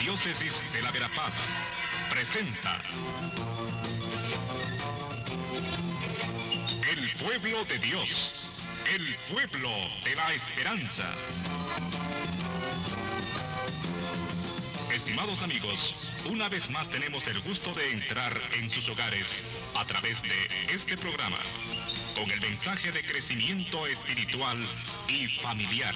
Arquidiócesis de la Verapaz presenta El Pueblo de Dios, el pueblo de la esperanza. Estimados amigos, una vez más tenemos el gusto de entrar en sus hogares a través de este programa, con el mensaje de crecimiento espiritual y familiar.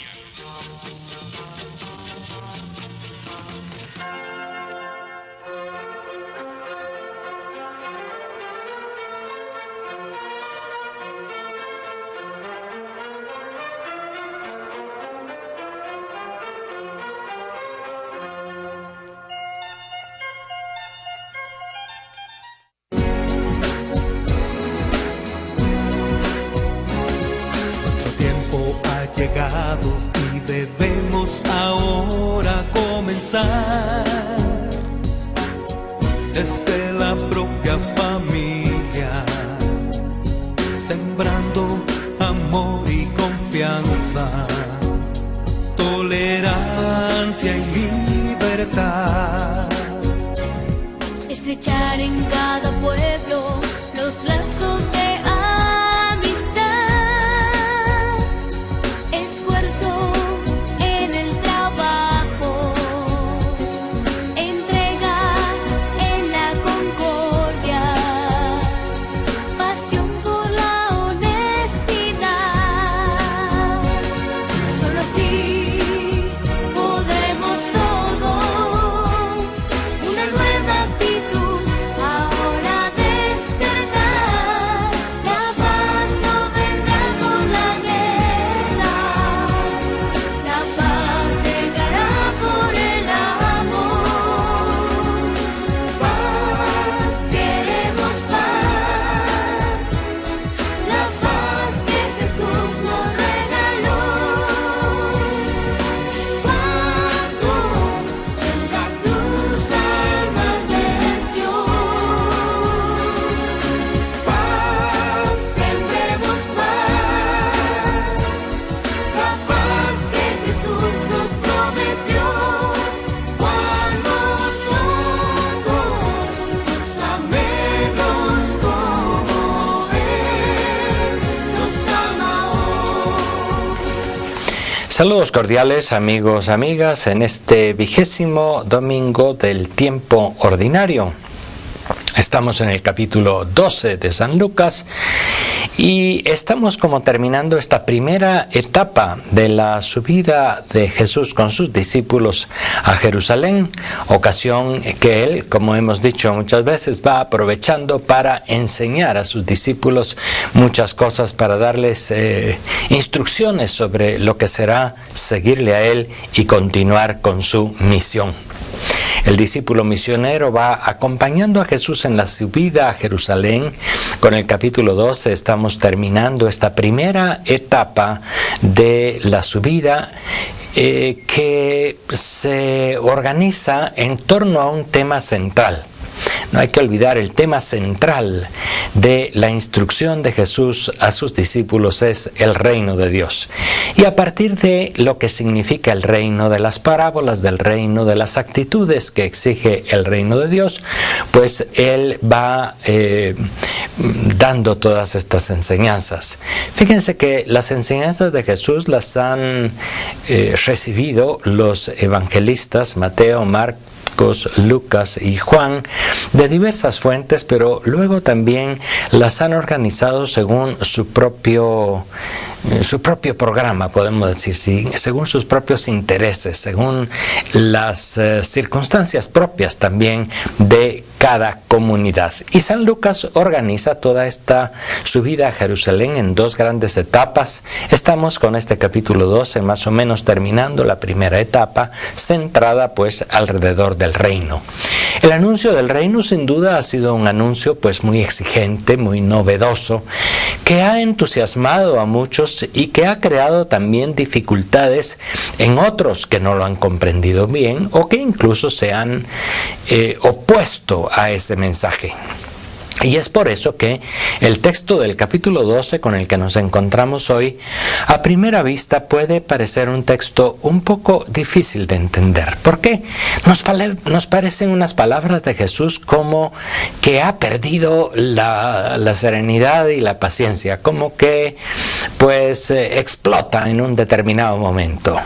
Llegado y debemos ahora comenzar desde la propia familia, sembrando amor y confianza, tolerancia y libertad. Estrechar en cada pueblo los lazos de Saludos cordiales amigos, amigas, en este 20º domingo del tiempo ordinario. Estamos en el capítulo 12 de San Lucas y estamos como terminando esta primera etapa de la subida de Jesús con sus discípulos a Jerusalén, ocasión que él, como hemos dicho muchas veces, va aprovechando para enseñar a sus discípulos muchas cosas, para darles instrucciones sobre lo que será seguirle a él y continuar con su misión. El discípulo misionero va acompañando a Jesús en la subida a Jerusalén. Con el capítulo 12 estamos terminando esta primera etapa de la subida que se organiza en torno a un tema central. No hay que olvidar, el tema central de la instrucción de Jesús a sus discípulos es el reino de Dios. Y a partir de lo que significa el reino, de las parábolas del reino, de las actitudes que exige el reino de Dios, pues Él va dando todas estas enseñanzas. Fíjense que las enseñanzas de Jesús las han recibido los evangelistas Mateo, Marcos, Lucas y Juan de diversas fuentes, pero luego también las han organizado según su propio programa, podemos decir, sí, según sus propios intereses, según las circunstancias propias también de cada comunidad. Y San Lucas organiza toda esta subida a Jerusalén en dos grandes etapas. Estamos con este capítulo 12 más o menos terminando la primera etapa, centrada pues alrededor del reino. El anuncio del reino sin duda ha sido un anuncio pues muy exigente, muy novedoso, que ha entusiasmado a muchos y que ha creado también dificultades en otros que no lo han comprendido bien o que incluso se han opuesto a ese mensaje. Y es por eso que el texto del capítulo 12 con el que nos encontramos hoy, a primera vista puede parecer un texto un poco difícil de entender. ¿Por qué? Nos parecen unas palabras de Jesús como que ha perdido la serenidad y la paciencia, como que pues explota en un determinado momento.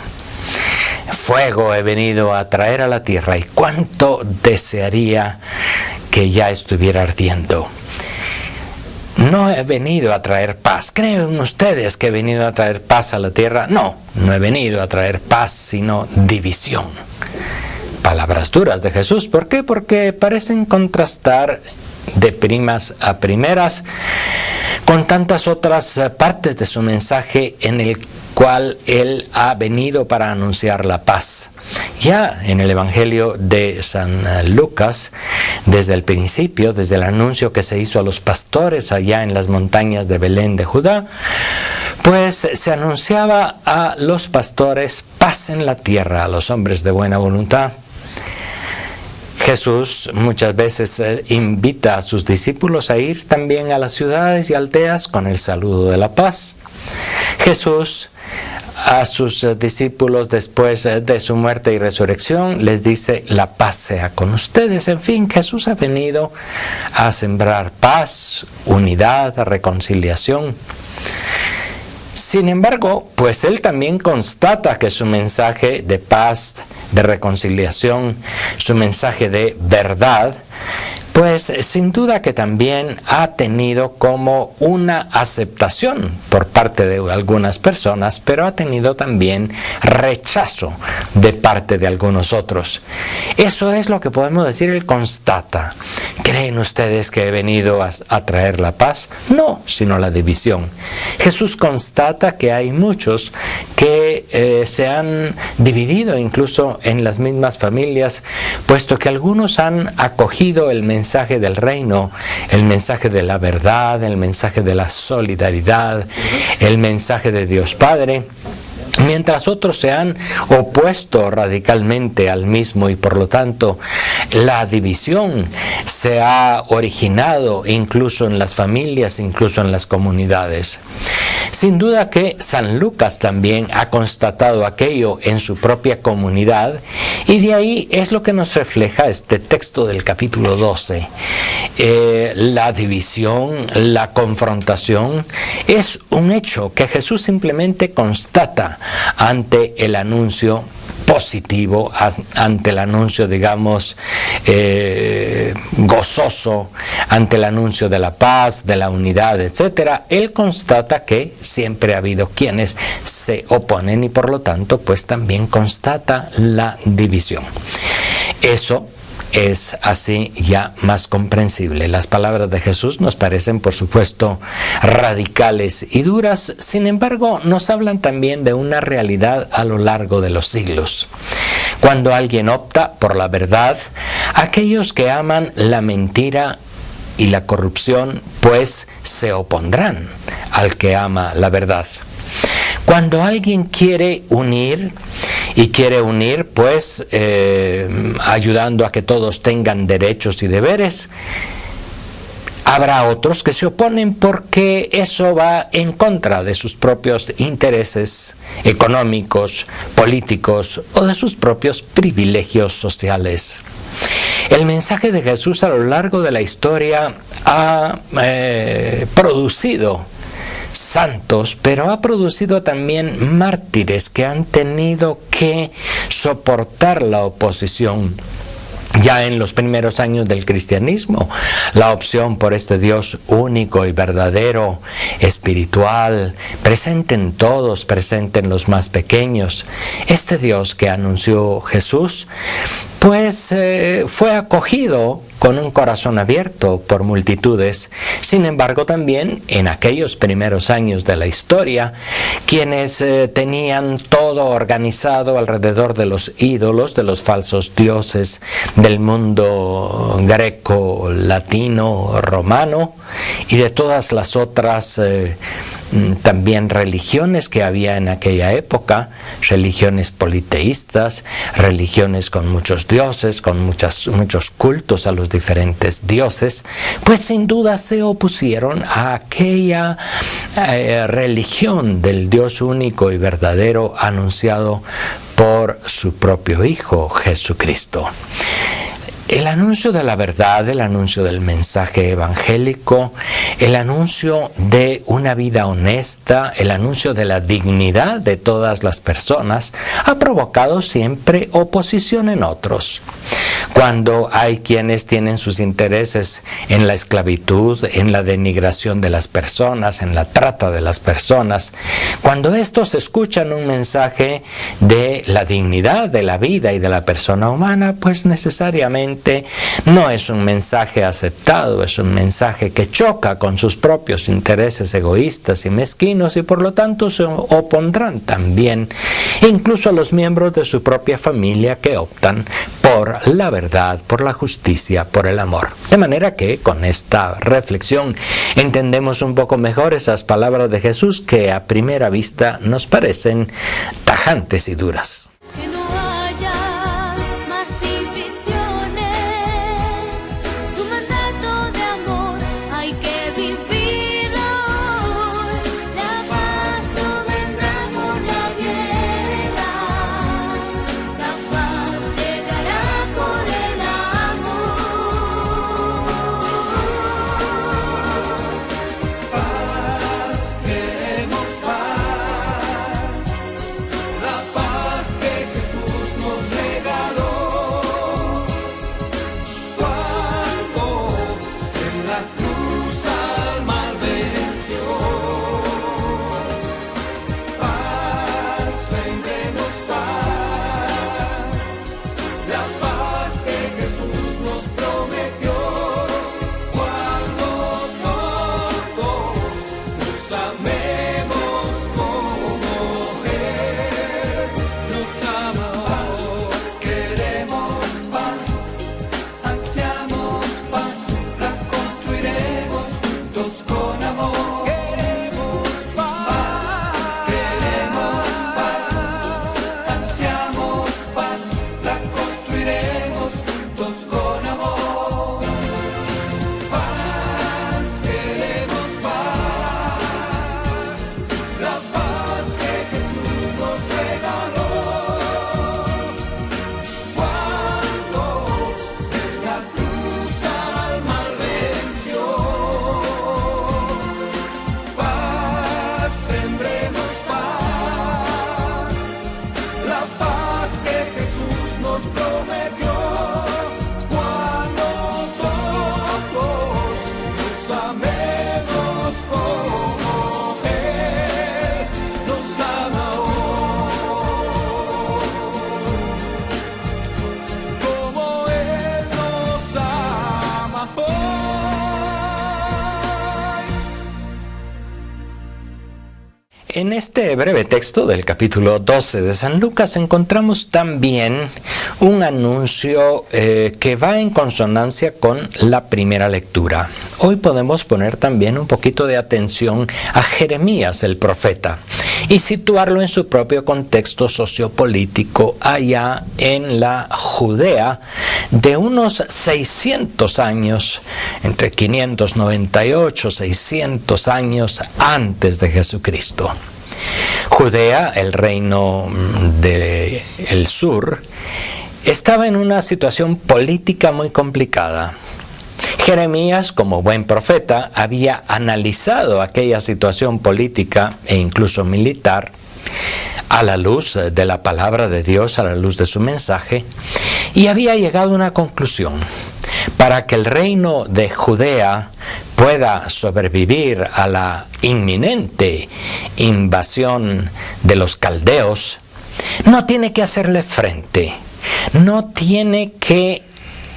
Fuego he venido a traer a la tierra y cuánto desearía que ya estuviera ardiendo. No he venido a traer paz. ¿Creen ustedes que he venido a traer paz a la tierra? No he venido a traer paz, sino división. Palabras duras de Jesús. ¿Por qué? Porque parecen contrastar de primas a primeras con tantas otras partes de su mensaje en el cual Él ha venido para anunciar la paz. Ya en el Evangelio de San Lucas, desde el principio, desde el anuncio que se hizo a los pastores allá en las montañas de Belén de Judá, pues se anunciaba a los pastores paz en la tierra, a los hombres de buena voluntad. Jesús muchas veces invita a sus discípulos a ir también a las ciudades y aldeas con el saludo de la paz. Jesús a sus discípulos después de su muerte y resurrección les dice: la paz sea con ustedes. En fin, Jesús ha venido a sembrar paz, unidad, reconciliación. Sin embargo, pues Él también constata que su mensaje de paz, de reconciliación, su mensaje de verdad, pues sin duda que también ha tenido como una aceptación por parte de algunas personas, pero ha tenido también rechazo de parte de algunos otros. Eso es lo que podemos decir, Él constata. ¿Creen ustedes que he venido a traer la paz? No, sino la división. Jesús constata que hay muchos que se han dividido incluso en las mismas familias, puesto que algunos han acogido el mensaje del reino, el mensaje de la verdad, el mensaje de la solidaridad, el mensaje de Dios Padre, mientras otros se han opuesto radicalmente al mismo, y por lo tanto la división se ha originado incluso en las familias, incluso en las comunidades. Sin duda que San Lucas también ha constatado aquello en su propia comunidad, y de ahí es lo que nos refleja este texto del capítulo 12. La división, la confrontación, es un hecho que Jesús simplemente constata ante el anuncio positivo, ante el anuncio, digamos, gozoso, ante el anuncio de la paz, de la unidad, etc. Él constata que siempre ha habido quienes se oponen y por lo tanto pues también constata la división. Eso es así ya más comprensible. Las palabras de Jesús nos parecen, por supuesto, radicales y duras, sin embargo, nos hablan también de una realidad a lo largo de los siglos. Cuando alguien opta por la verdad, aquellos que aman la mentira y la corrupción, pues se opondrán al que ama la verdad. Cuando alguien quiere unir, pues ayudando a que todos tengan derechos y deberes, habrá otros que se oponen porque eso va en contra de sus propios intereses económicos, políticos o de sus propios privilegios sociales. El mensaje de Jesús a lo largo de la historia ha producido santos, pero ha producido también mártires que han tenido que soportar la oposición. Ya en los primeros años del cristianismo, la opción por este Dios único y verdadero, espiritual, presente en todos, presente en los más pequeños, este Dios que anunció Jesús, pues fue acogido con un corazón abierto por multitudes. Sin embargo, también en aquellos primeros años de la historia, quienes tenían todo organizado alrededor de los ídolos, de los falsos dioses del mundo greco, latino, romano y de todas las otras también religiones que había en aquella época, religiones politeístas, religiones con muchos dioses, con muchos cultos a los diferentes dioses, pues sin duda se opusieron a aquella religión del Dios único y verdadero anunciado por su propio Hijo Jesucristo. El anuncio de la verdad, el anuncio del mensaje evangélico, el anuncio de una vida honesta, el anuncio de la dignidad de todas las personas, ha provocado siempre oposición en otros. Cuando hay quienes tienen sus intereses en la esclavitud, en la denigración de las personas, en la trata de las personas, cuando estos escuchan un mensaje de la dignidad de la vida y de la persona humana, pues necesariamente no es un mensaje aceptado, es un mensaje que choca con sus propios intereses egoístas y mezquinos, y por lo tanto se opondrán también incluso a los miembros de su propia familia que optan por la verdad, por la justicia, por el amor. De manera que con esta reflexión entendemos un poco mejor esas palabras de Jesús que a primera vista nos parecen tajantes y duras. En este breve texto del capítulo 12 de San Lucas encontramos también un anuncio que va en consonancia con la primera lectura. Hoy podemos poner también un poquito de atención a Jeremías el profeta y situarlo en su propio contexto sociopolítico allá en la Judea de unos 600 años, entre 598 y 600 años antes de Jesucristo. Judea, el reino del sur, estaba en una situación política muy complicada. Jeremías, como buen profeta, había analizado aquella situación política e incluso militar a la luz de la palabra de Dios, a la luz de su mensaje, y había llegado a una conclusión. Para que el reino de Judea pueda sobrevivir a la inminente invasión de los caldeos, no tiene que hacerle frente, no tiene que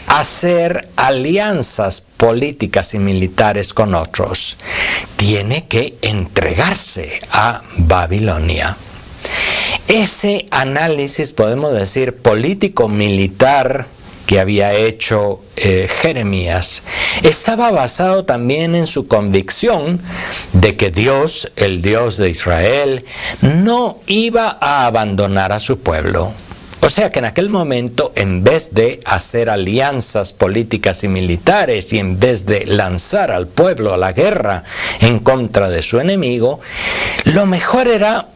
hacer alianzas políticas y militares con otros, tiene que entregarse a Babilonia. Ese análisis, podemos decir, político-militar que había hecho Jeremías estaba basado también en su convicción de que Dios, el Dios de Israel, no iba a abandonar a su pueblo. O sea que en aquel momento, en vez de hacer alianzas políticas y militares y en vez de lanzar al pueblo a la guerra en contra de su enemigo, lo mejor era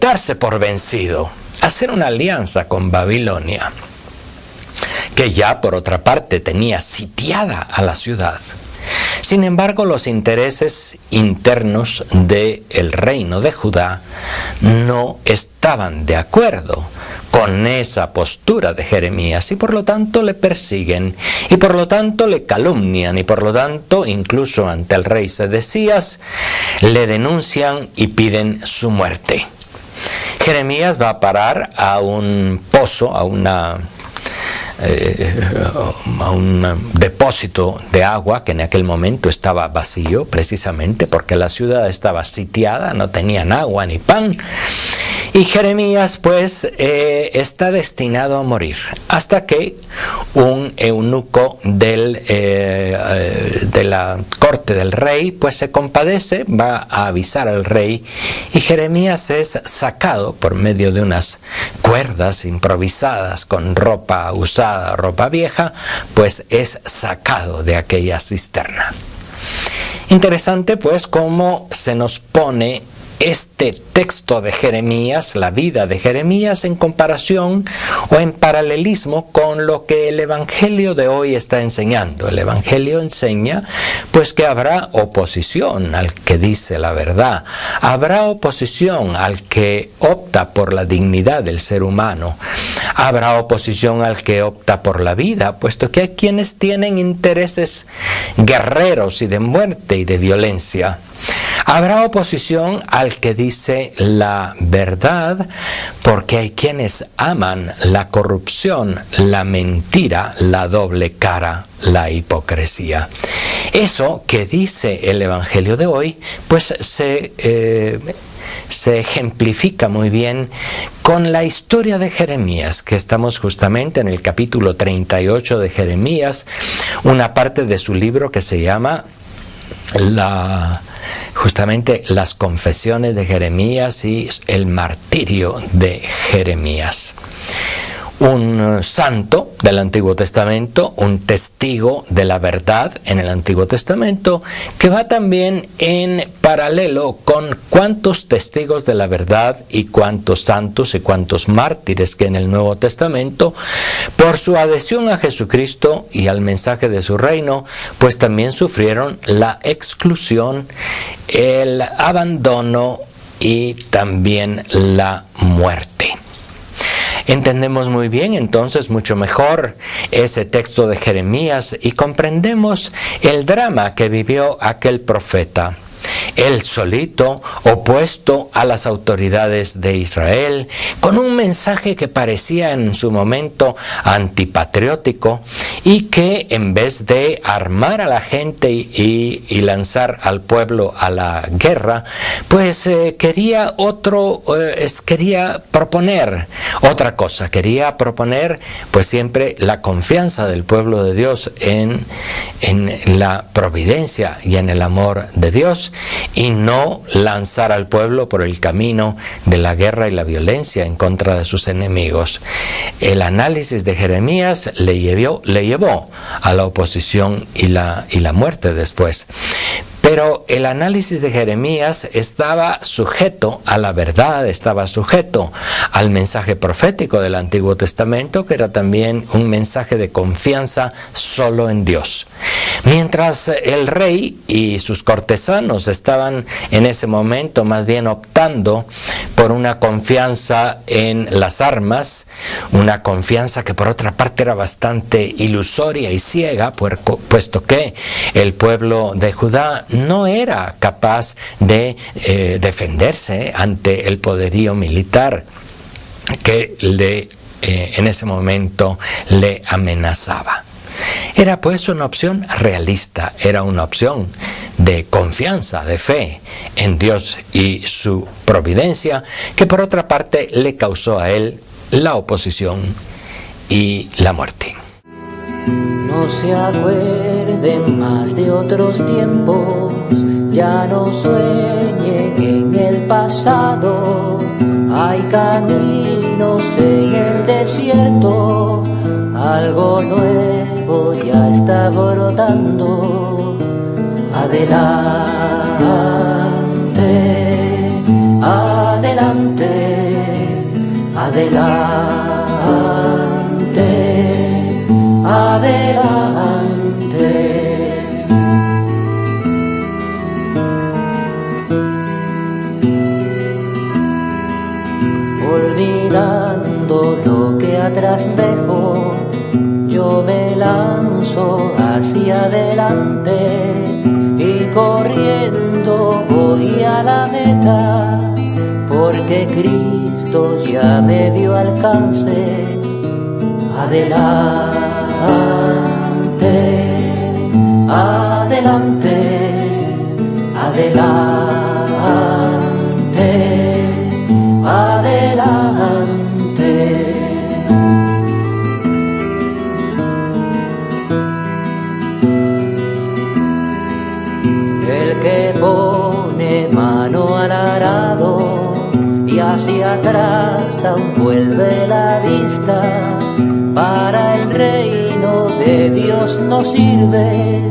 darse por vencido, hacer una alianza con Babilonia, que ya por otra parte tenía sitiada a la ciudad. Sin embargo, los intereses internos del reino de Judá no estaban de acuerdo con esa postura de Jeremías y por lo tanto le persiguen y por lo tanto le calumnian y por lo tanto incluso ante el rey Sedecías le denuncian y piden su muerte. Jeremías va a parar a un pozo, a un depósito de agua que en aquel momento estaba vacío, precisamente porque la ciudad estaba sitiada, no tenían agua ni pan. Y Jeremías pues está destinado a morir hasta que un eunuco de la corte del rey pues se compadece, va a avisar al rey y Jeremías es sacado por medio de unas cuerdas improvisadas con ropa usada, ropa vieja, pues es sacado de aquella cisterna. Interesante pues cómo se nos pone este texto de Jeremías, la vida de Jeremías, en comparación o en paralelismo con lo que el Evangelio de hoy está enseñando. El Evangelio enseña pues que habrá oposición al que dice la verdad, habrá oposición al que opta por la dignidad del ser humano, habrá oposición al que opta por la vida, puesto que hay quienes tienen intereses guerreros y de muerte y de violencia. Habrá oposición al que dice la verdad, porque hay quienes aman la corrupción, la mentira, la doble cara, la hipocresía. Eso que dice el Evangelio de hoy, pues se ejemplifica muy bien con la historia de Jeremías, que estamos justamente en el capítulo 38 de Jeremías, una parte de su libro que se llama justamente las confesiones de Jeremías y el martirio de Jeremías. Un santo del Antiguo Testamento, un testigo de la verdad en el Antiguo Testamento, que va también en paralelo con cuántos testigos de la verdad y cuántos santos y cuántos mártires que en el Nuevo Testamento, por su adhesión a Jesucristo y al mensaje de su reino, pues también sufrieron la exclusión, el abandono y también la muerte. Entendemos muy bien, entonces, mucho mejor ese texto de Jeremías y comprendemos el drama que vivió aquel profeta. Él solito, opuesto a las autoridades de Israel, con un mensaje que parecía en su momento antipatriótico y que en vez de armar a la gente y lanzar al pueblo a la guerra, pues quería proponer otra cosa, quería proponer pues siempre la confianza del pueblo de Dios en la providencia y en el amor de Dios, y no lanzar al pueblo por el camino de la guerra y la violencia en contra de sus enemigos. El análisis de Jeremías le llevó a la oposición y la muerte después. Pero el análisis de Jeremías estaba sujeto a la verdad, estaba sujeto al mensaje profético del Antiguo Testamento, que era también un mensaje de confianza solo en Dios. Mientras el rey y sus cortesanos estaban en ese momento más bien optando por una confianza en las armas, una confianza que por otra parte era bastante ilusoria y ciega, puesto que el pueblo de Judá no era capaz de defenderse ante el poderío militar que en ese momento le amenazaba. Era pues una opción realista, era una opción de confianza, de fe en Dios y su providencia, que por otra parte le causó a él la oposición y la muerte. No se acuerden más de otros tiempos, ya no sueñen en el pasado. Hay caminos en el desierto, algo nuevo ya está brotando. Adelante, adelante, adelante, adelante. Olvidando lo que atrás dejo, yo me lanzo hacia adelante y corriendo voy a la meta, porque Cristo ya me dio alcance. Adelante, adelante, adelante, adelante. El que pone mano al arado y hacia atrás aún vuelve la vista, para el reino de Dios no sirve,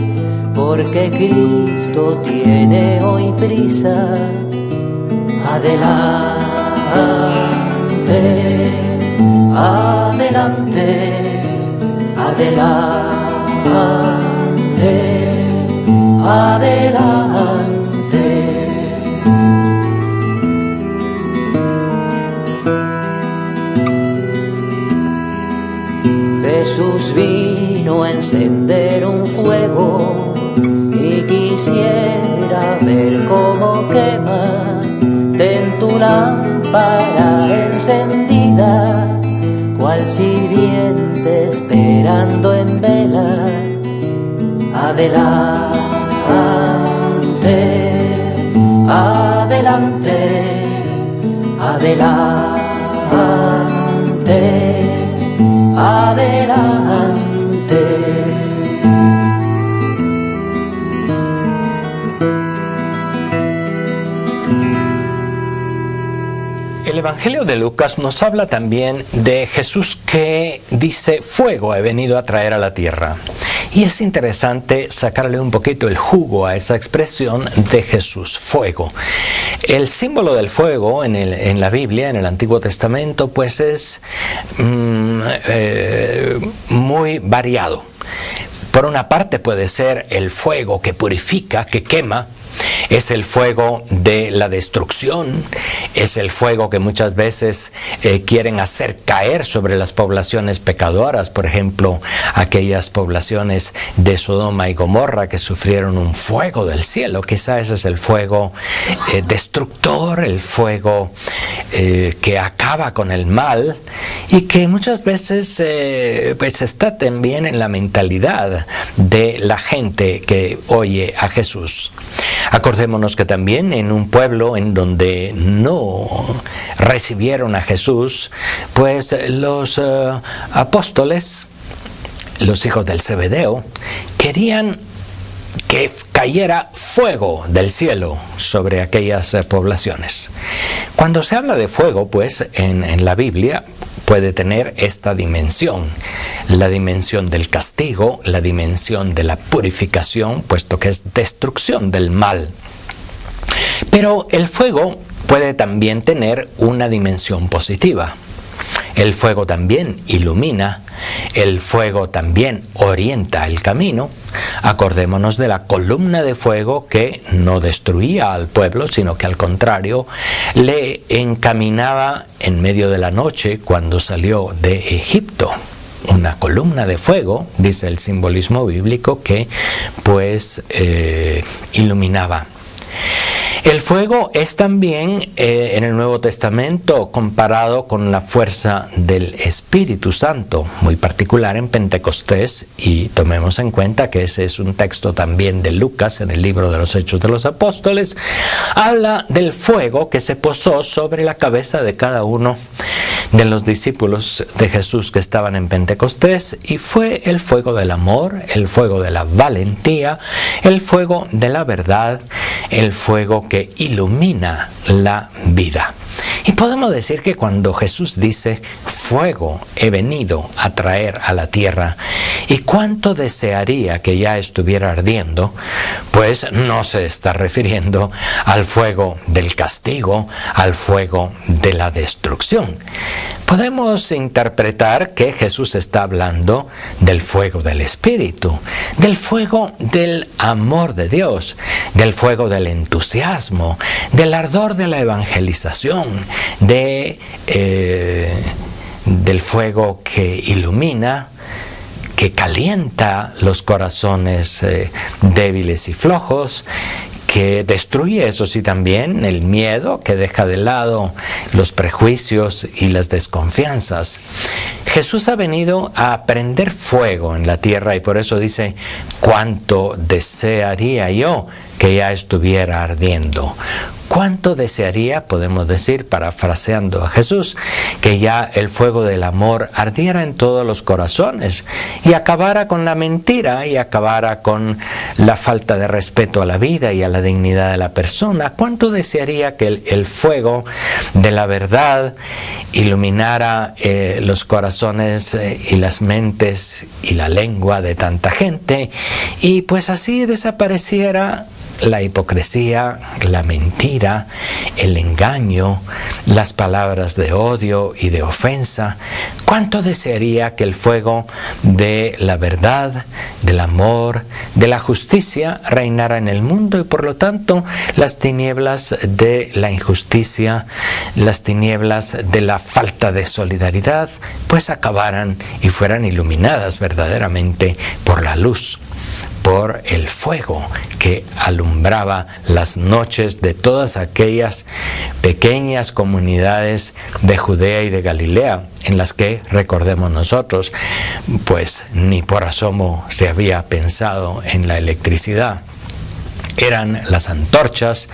porque Cristo tiene hoy prisa. Adelante, adelante, adelante, adelante. Jesús vino a encender un fuego y quisiera ver cómo quema. Ten tu lámpara encendida, cual sirviente esperando en vela. Adelante, adelante, adelante, adelante. El Evangelio de Lucas nos habla también de Jesús que dice: fuego he venido a traer a la tierra. Y es interesante sacarle un poquito el jugo a esa expresión de Jesús, fuego. El símbolo del fuego en la Biblia, en el Antiguo Testamento, pues es muy variado. Por una parte puede ser el fuego que purifica, que quema. Es el fuego de la destrucción, es el fuego que muchas veces quieren hacer caer sobre las poblaciones pecadoras, por ejemplo, aquellas poblaciones de Sodoma y Gomorra que sufrieron un fuego del cielo. Quizá ese es el fuego destructor, el fuego que acaba con el mal y que muchas veces pues está también en la mentalidad de la gente que oye a Jesús. Acordémonos que también en un pueblo en donde no recibieron a Jesús, pues los apóstoles, los hijos del Zebedeo, querían que cayera fuego del cielo sobre aquellas poblaciones. Cuando se habla de fuego, pues en la Biblia puede tener esta dimensión, la dimensión del castigo, la dimensión de la purificación, puesto que es destrucción del mal. Pero el fuego puede también tener una dimensión positiva. El fuego también ilumina, el fuego también orienta el camino. Acordémonos de la columna de fuego que no destruía al pueblo, sino que al contrario le encaminaba en medio de la noche cuando salió de Egipto. Una columna de fuego, dice el simbolismo bíblico, que pues iluminaba. El fuego es también en el Nuevo Testamento comparado con la fuerza del Espíritu Santo, muy particular en Pentecostés, y tomemos en cuenta que ese es un texto también de Lucas en el libro de los Hechos de los Apóstoles. Habla del fuego que se posó sobre la cabeza de cada uno de los discípulos de Jesús que estaban en Pentecostés, y fue el fuego del amor, el fuego de la valentía, el fuego de la verdad, el fuego que ilumina la vida. Y podemos decir que cuando Jesús dice fuego he venido a traer a la tierra, y cuánto desearía que ya estuviera ardiendo, pues no se está refiriendo al fuego del castigo, al fuego de la destrucción. Podemos interpretar que Jesús está hablando del fuego del Espíritu, del fuego del amor de Dios, del fuego del entusiasmo, del ardor de la evangelización, del fuego que ilumina, que calienta los corazones débiles y flojos, que destruye, eso sí, también el miedo, que deja de lado los prejuicios y las desconfianzas. Jesús ha venido a prender fuego en la tierra, y por eso dice, cuánto desearía yo que ya estuviera ardiendo. ¿Cuánto desearía, podemos decir, parafraseando a Jesús, que ya el fuego del amor ardiera en todos los corazones y acabara con la mentira y acabara con la falta de respeto a la vida y a la dignidad de la persona? ¿Cuánto desearía que el fuego de la verdad iluminara los corazones y las mentes y la lengua de tanta gente, y pues así desapareciera la hipocresía, la mentira, el engaño, las palabras de odio y de ofensa? ¿Cuánto desearía que el fuego de la verdad, del amor, de la justicia reinara en el mundo, y por lo tanto las tinieblas de la injusticia, las tinieblas de la falta de solidaridad, pues acabaran y fueran iluminadas verdaderamente por la luz, por el fuego que alumbraba las noches de todas aquellas pequeñas comunidades de Judea y de Galilea, en las que, recordemos nosotros, pues ni por asomo se había pensado en la electricidad. Eran las antorchas,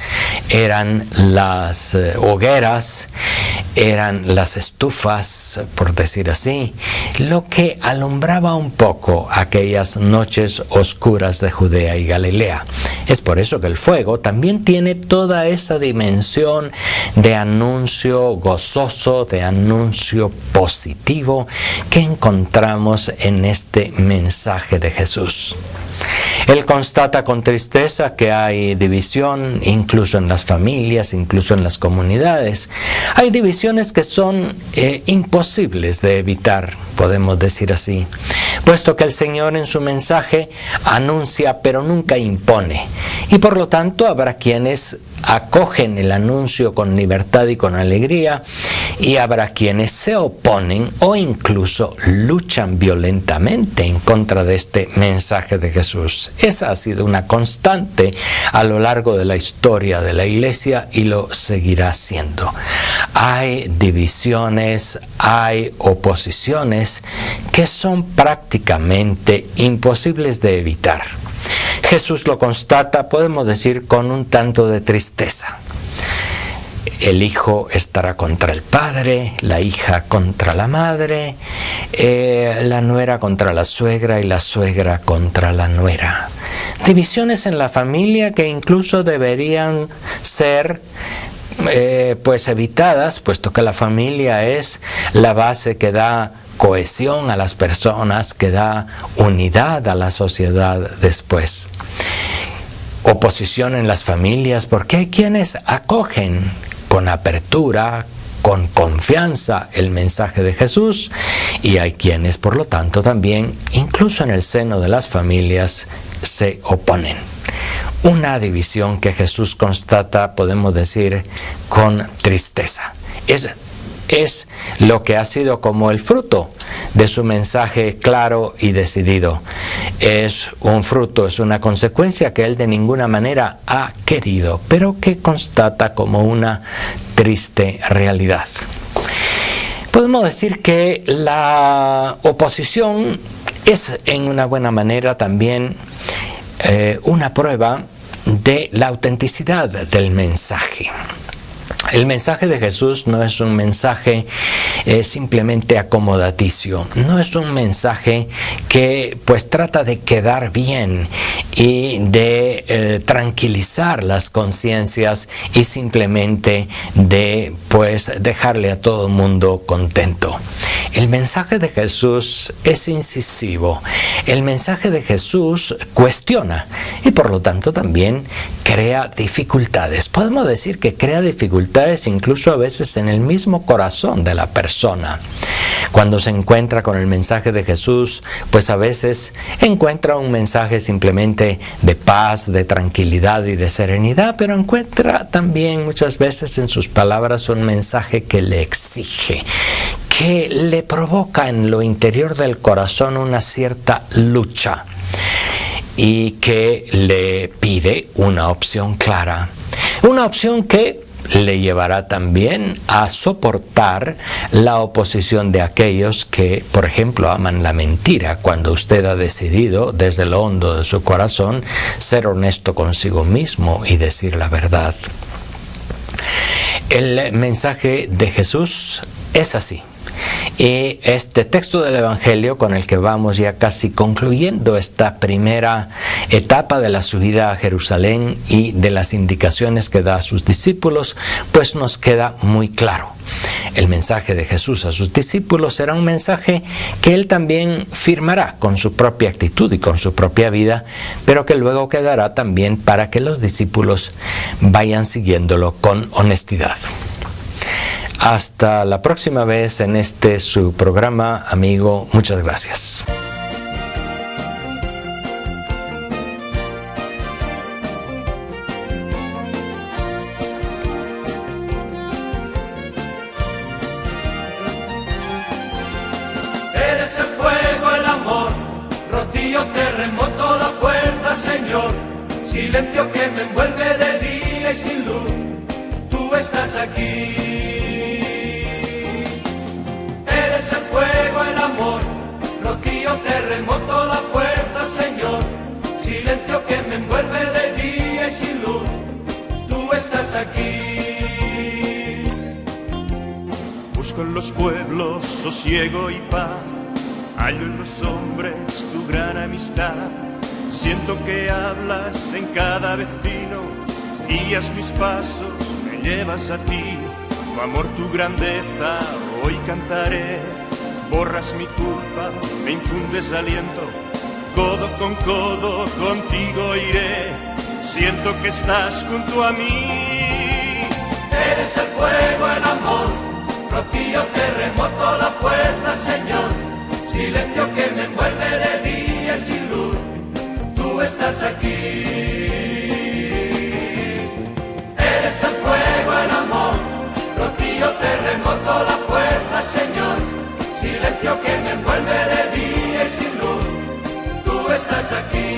eran las hogueras, eran las estufas, por decir así, lo que alumbraba un poco aquellas noches oscuras de Judea y Galilea. Es por eso que el fuego también tiene toda esa dimensión de anuncio gozoso, de anuncio positivo que encontramos en este mensaje de Jesús. Él constata con tristeza que hay división incluso en las familias, incluso en las comunidades. Hay divisiones que son imposibles de evitar, podemos decir así, puesto que el Señor en su mensaje anuncia pero nunca impone, y por lo tanto habrá quienes acogen el anuncio con libertad y con alegría, y habrá quienes se oponen o incluso luchan violentamente en contra de este mensaje de Jesús. Esa ha sido una constante a lo largo de la historia de la Iglesia y lo seguirá siendo. Hay divisiones, hay oposiciones que son prácticamente imposibles de evitar. Jesús lo constata, podemos decir, con un tanto de tristeza. El hijo estará contra el padre, la hija contra la madre, la nuera contra la suegra y la suegra contra la nuera. Divisiones en la familia que incluso deberían ser pues evitadas, puesto que la familia es la base que da cohesión a las personas, que da unidad a la sociedad después. Oposición en las familias, porque hay quienes acogen con apertura, con confianza el mensaje de Jesús, y hay quienes, por lo tanto, también, incluso en el seno de las familias, se oponen. Una división que Jesús constata, podemos decir, con tristeza. Es es lo que ha sido como el fruto de su mensaje claro y decidido. Es un fruto, es una consecuencia que él de ninguna manera ha querido, pero que constata como una triste realidad. Podemos decir que la oposición es en una buena manera también una prueba de la autenticidad del mensaje. El mensaje de Jesús no es un mensaje simplemente acomodaticio, no es un mensaje que pues trata de quedar bien y de tranquilizar las conciencias y simplemente de pues dejarle a todo el mundo contento. El mensaje de Jesús es incisivo, el mensaje de Jesús cuestiona y por lo tanto también crea dificultades. Podemos decir que crea dificultades incluso a veces en el mismo corazón de la persona. Cuando se encuentra con el mensaje de Jesús, pues a veces encuentra un mensaje simplemente de paz, de tranquilidad y de serenidad, pero encuentra también muchas veces en sus palabras un mensaje que le exige, que le provoca en lo interior del corazón una cierta lucha y que le pide una opción clara, una opción que le llevará también a soportar la oposición de aquellos que, por ejemplo, aman la mentira, cuando usted ha decidido desde lo hondo de su corazón ser honesto consigo mismo y decir la verdad. El mensaje de Jesús es así. Y este texto del Evangelio con el que vamos ya casi concluyendo esta primera etapa de la subida a Jerusalén y de las indicaciones que da a sus discípulos, pues nos queda muy claro. El mensaje de Jesús a sus discípulos será un mensaje que él también firmará con su propia actitud y con su propia vida, pero que luego quedará también para que los discípulos vayan siguiéndolo con honestidad. Hasta la próxima vez en este su programa, amigo. Muchas gracias. Eres el fuego, el amor, rocío, terremoto, la puerta, Señor. Silencio que me envuelve de día y sin luz. Tú estás aquí. Terremoto, la puerta, Señor, silencio que me envuelve de día y sin luz, tú estás aquí. Busco en los pueblos sosiego y paz, hallo en los hombres tu gran amistad. Siento que hablas en cada vecino, guías mis pasos, me llevas a ti. Tu amor, tu grandeza, hoy cantaré. Borras mi culpa, me infundes aliento, codo con codo contigo iré, siento que estás junto a mí. Eres el fuego, el amor, rocío, terremoto, la puerta, Señor, silencio que me envuelve de día y sin luz, tú estás aquí. Eres el fuego, el amor, rocío, terremoto, la puerta, Señor, silencio que me envuelve de día y sin luz, tú estás aquí.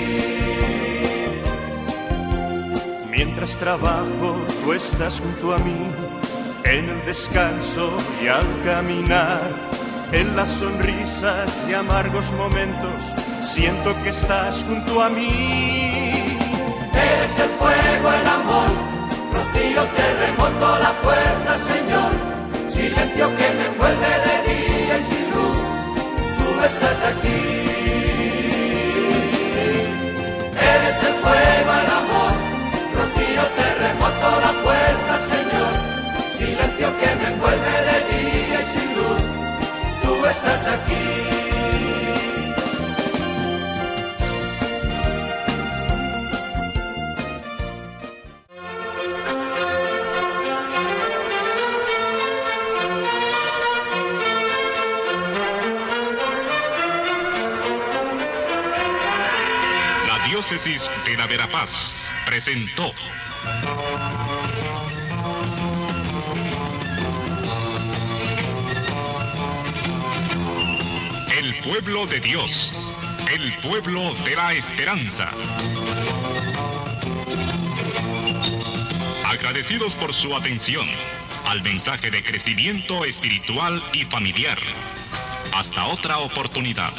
Mientras trabajo, tú estás junto a mí, en el descanso y al caminar, en las sonrisas y amargos momentos, siento que estás junto a mí. Eres el fuego, el amor, rocío, terremoto, la puerta, Señor, silencio que me envuelve de día y sin luz, tú estás aquí. Eres el fuego, el amor, rocío, terremoto, la puerta, Señor, silencio que me envuelve de día y sin luz, tú estás aquí. Diócesis de la Verapaz presentó el pueblo de Dios, el pueblo de la esperanza. Agradecidos por su atención al mensaje de crecimiento espiritual y familiar. Hasta otra oportunidad.